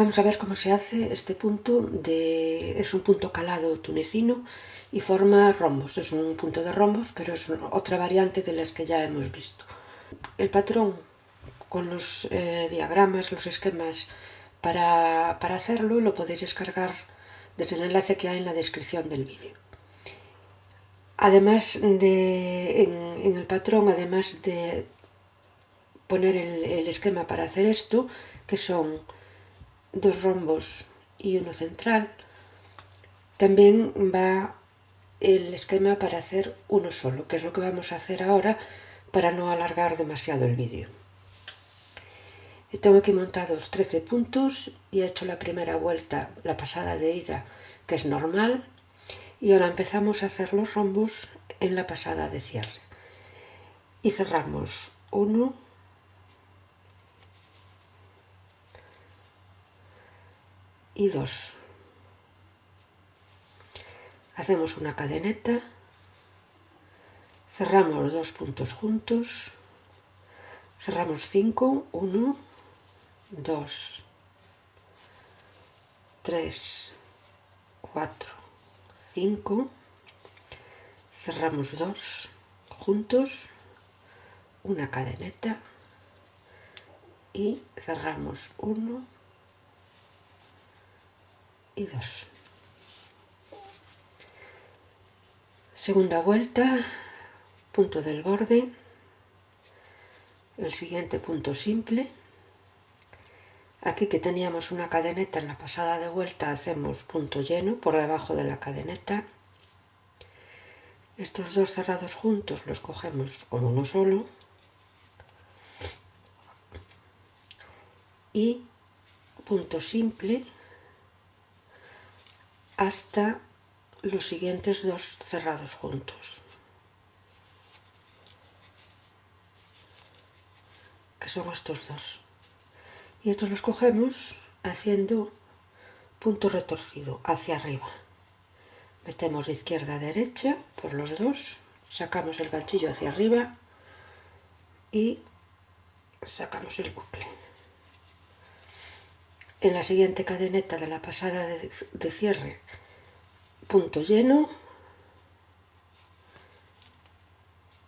Vamos a ver cómo se hace este punto. Es un punto calado tunecino y forma rombos. Es un punto de rombos, pero es otra variante de las que ya hemos visto. El patrón con los diagramas, los esquemas para hacerlo, lo podéis descargar desde el enlace que hay en la descripción del vídeo. Además en el patrón, además de poner el esquema para hacer esto, que son 2 rombos y uno central, también va el esquema para hacer uno solo, que es lo que vamos a hacer ahora para no alargar demasiado el vídeo. Tengo aquí montados 13 puntos y he hecho la primera vuelta, la pasada de ida, que es normal, y ahora empezamos a hacer los rombos en la pasada de cierre. Y cerramos 1, y 2. Hacemos una cadeneta, cerramos 2 puntos juntos, cerramos 5, 1, 2, 3, 4, 5, cerramos 2 juntos, una cadeneta y cerramos 1 y 2. Segunda vuelta, punto del borde, el siguiente punto simple. Aquí que teníamos una cadeneta en la pasada de vuelta, hacemos punto lleno por debajo de la cadeneta. Estos dos cerrados juntos los cogemos con uno solo y punto simple hasta los siguientes dos cerrados juntos, que son estos dos, y estos los cogemos haciendo punto retorcido hacia arriba. Metemos de izquierda a derecha por los dos, sacamos el ganchillo hacia arriba y sacamos el bucle. En la siguiente cadeneta de la pasada de cierre, punto lleno,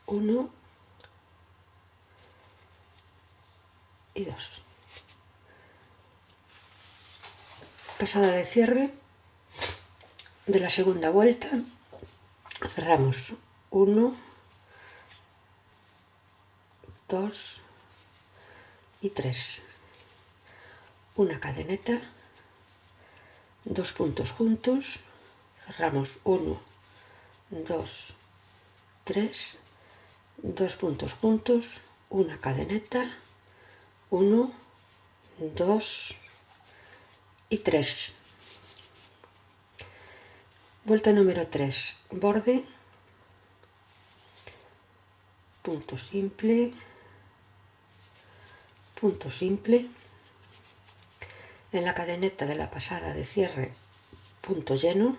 1 y 2. Pasada de cierre de la segunda vuelta, cerramos 1, 2 y 3. Una cadeneta, 2 puntos juntos, cerramos 1, 2, 3, 2 puntos juntos, una cadeneta, 1, 2 y 3. Vuelta número 3, borde, punto simple, punto simple. En la cadeneta de la pasada de cierre, punto lleno.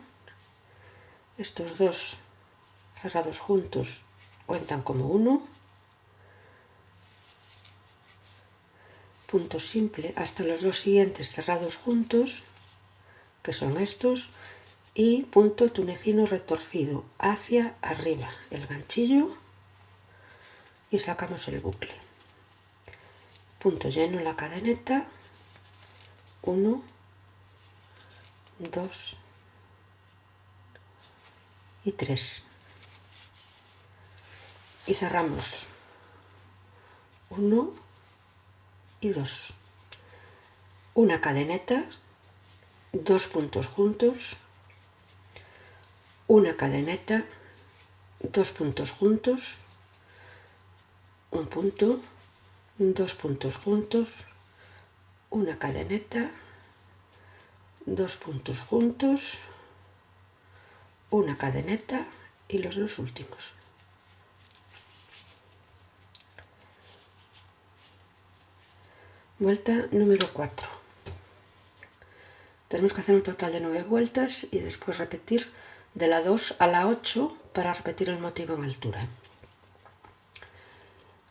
Estos dos cerrados juntos cuentan como 1. Punto simple hasta los dos siguientes cerrados juntos, que son estos, y punto tunecino retorcido hacia arriba, el ganchillo, y sacamos el bucle. Punto lleno en la cadeneta, 1, 2 y 3. Y cerramos 1 y 2. Una cadeneta, 2 puntos juntos, una cadeneta, 2 puntos juntos, un punto, 2 puntos juntos, una cadeneta, 2 puntos juntos, una cadeneta y los dos últimos. Vuelta número 4. Tenemos que hacer un total de 9 vueltas y después repetir de la 2 a la 8 para repetir el motivo en altura.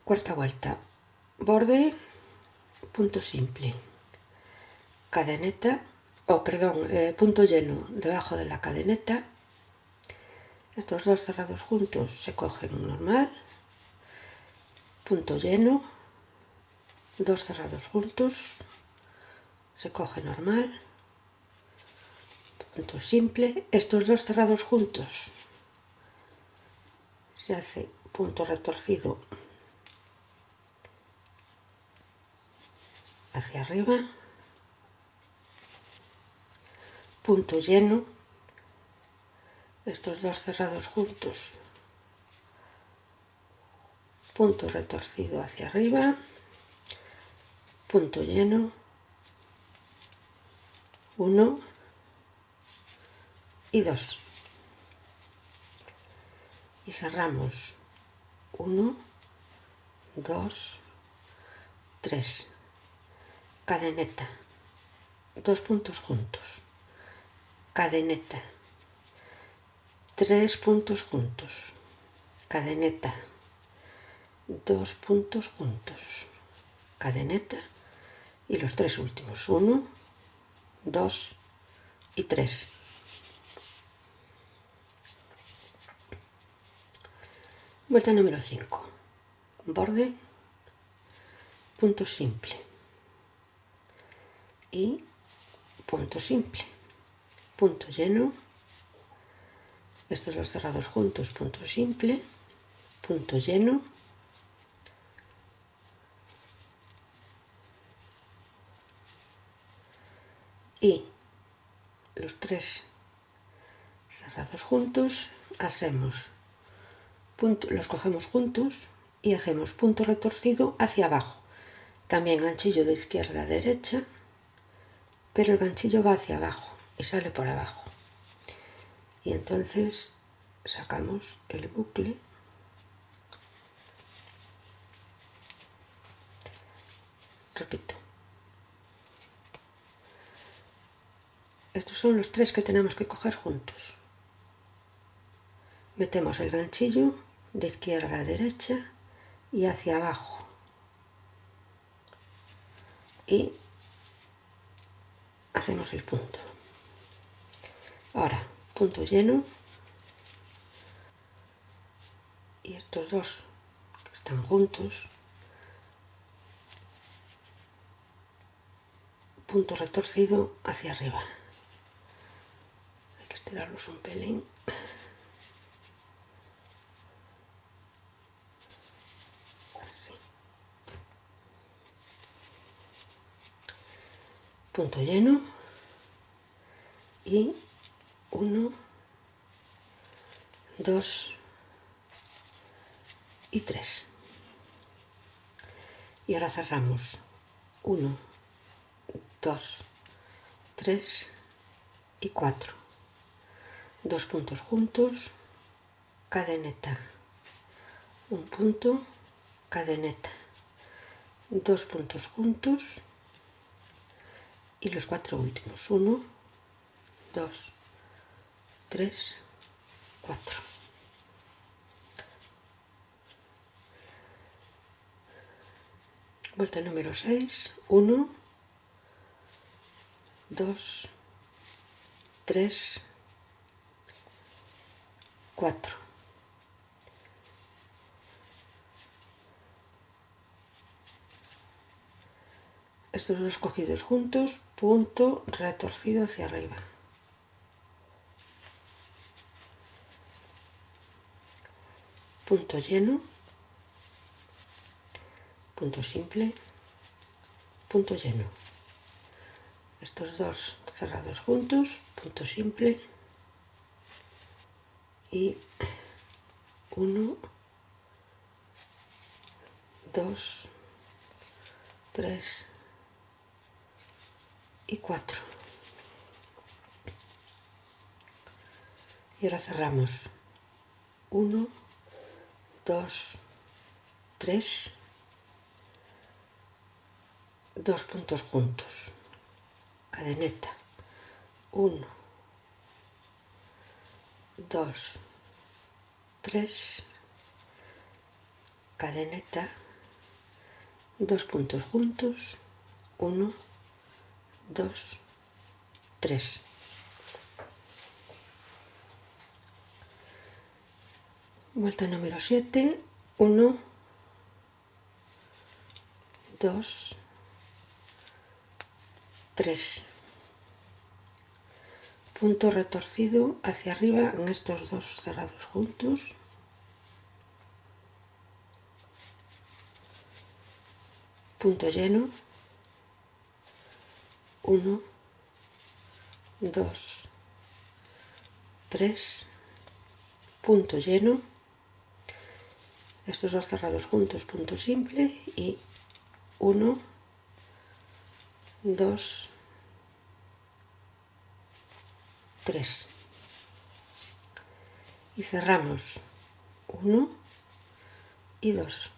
Cuarta vuelta, borde, punto simple, cadeneta, punto lleno debajo de la cadeneta. Estos dos cerrados juntos se cogen normal, punto lleno, dos cerrados juntos, se coge normal, punto simple. Estos dos cerrados juntos se hace punto retorcido hacia arriba, punto lleno, estos dos cerrados juntos, punto retorcido hacia arriba, punto lleno, 1 y 2. Y cerramos 1, 2, 3. Cadeneta, dos puntos juntos, cadeneta, tres puntos juntos, cadeneta, dos puntos juntos, cadeneta y los tres últimos, 1, 2 y 3. Vuelta número 5. Borde, punto simple y punto simple, punto lleno, estos dos cerrados juntos, punto simple, punto lleno, y los tres cerrados juntos hacemos los cogemos juntos y hacemos punto retorcido hacia abajo, también ganchillo de izquierda a derecha, pero el ganchillo va hacia abajo y sale por abajo, y entonces sacamos el bucle, repito, estos son los tres que tenemos que coger juntos, metemos el ganchillo de izquierda a derecha y hacia abajo, y hacemos el punto. Ahora punto lleno, y estos dos que están juntos, punto retorcido hacia arriba, hay que estirarlos un pelín, así. Punto lleno y 1, 2 y 3. Y ahora cerramos 1, 2, 3 y 4. Dos puntos juntos, cadeneta, un punto, cadeneta, dos puntos juntos y los cuatro últimos, 1, 2, 3, 4. Vuelta número 6, 1, 2, 3, 4. Estos dos cogidos juntos, punto retorcido hacia arriba. Punto lleno, punto simple, punto lleno. Estos dos cerrados juntos, punto simple, y 1, 2, 3 y 4. Y ahora cerramos 1, 2, 3, dos puntos juntos, cadeneta, 1, 2, 3, cadeneta, dos puntos juntos, 1, 2, 3. Vuelta número 7, 1, 2, 3. Punto retorcido hacia arriba en estos dos cerrados juntos. Punto lleno. 1, 2, 3. Punto lleno. Estos dos cerrados juntos, punto simple, y 1, 2, 3. Y cerramos 1 y 2.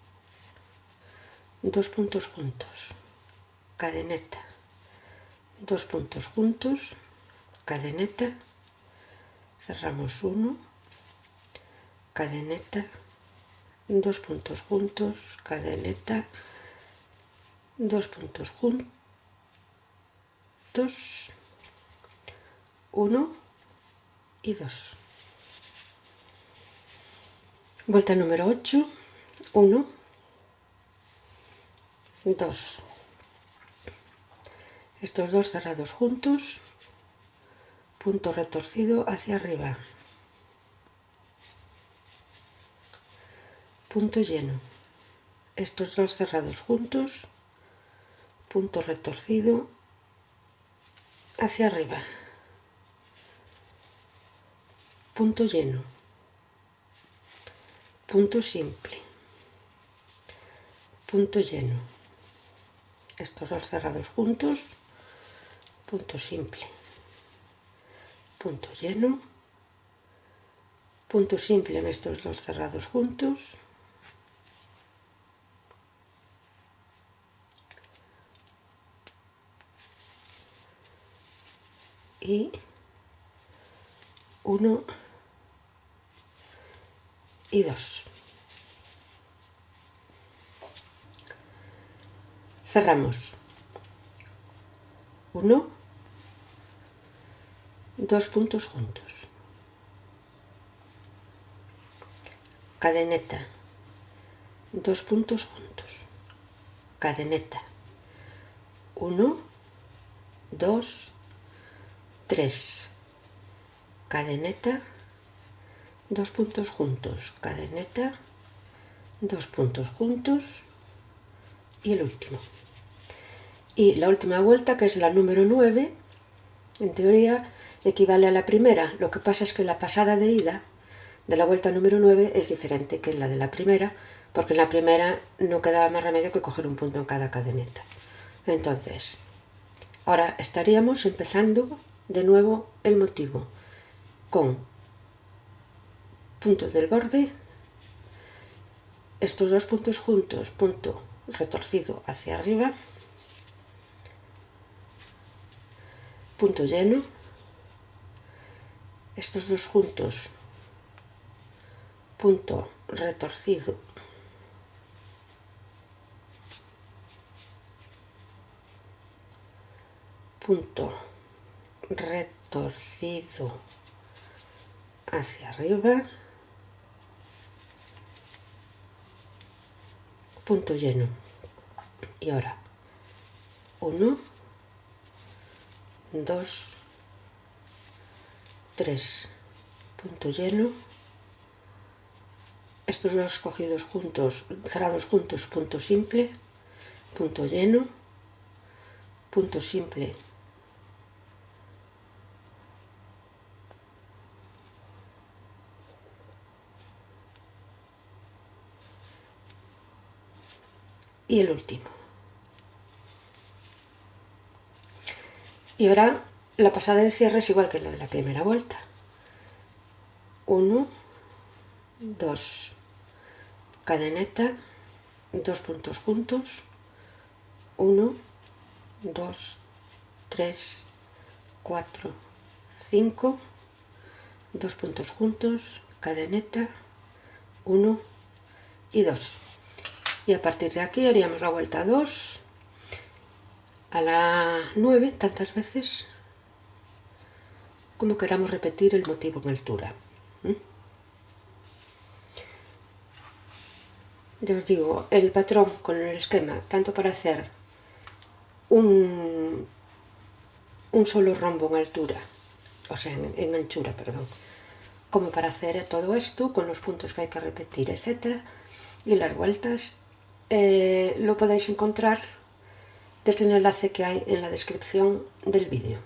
Dos puntos juntos, cadeneta, dos puntos juntos, cadeneta, cerramos 1, cadeneta, dos puntos juntos, cadeneta, dos puntos juntos, 1 y 2. Vuelta número 8, 1, 2. Estos dos cerrados juntos, punto retorcido hacia arriba, punto lleno. Estos dos cerrados juntos, punto retorcido hacia arriba, punto lleno, punto simple, punto lleno. Estos dos cerrados juntos, punto simple, punto lleno, punto simple en estos dos cerrados juntos, y 1 y 2. Cerramos 1, 2 puntos juntos, cadeneta, dos puntos juntos, cadeneta, 1, 2, 3, cadeneta, dos puntos juntos, cadeneta, dos puntos juntos y el último. Y la última vuelta, que es la número 9, en teoría equivale a la primera. Lo que pasa es que la pasada de ida de la vuelta número 9 es diferente que la de la primera, porque en la primera no quedaba más remedio que coger un punto en cada cadeneta. Entonces, ahora estaríamos empezando de nuevo el motivo con puntos del borde, estos dos puntos juntos, punto retorcido hacia arriba, punto lleno, estos dos juntos, punto retorcido hacia arriba, punto lleno. Y ahora 1, 2, 3, punto lleno, estos dos cogidos juntos, cerrados juntos, punto simple, punto lleno, punto simple, y el último. Y ahora la pasada de cierre es igual que la de la primera vuelta. 1, 2, cadeneta, dos puntos juntos, 1, 2, 3, 4, 5, dos puntos juntos, cadeneta, 1 y 2. Y a partir de aquí haríamos la vuelta 2, a la 9 tantas veces como queramos repetir el motivo en altura. Ya os digo, el patrón con el esquema, tanto para hacer un solo rombo en altura, o sea, en anchura, perdón, como para hacer todo esto con los puntos que hay que repetir, etcétera, y las vueltas, lo podéis encontrar desde el enlace que hay en la descripción del vídeo.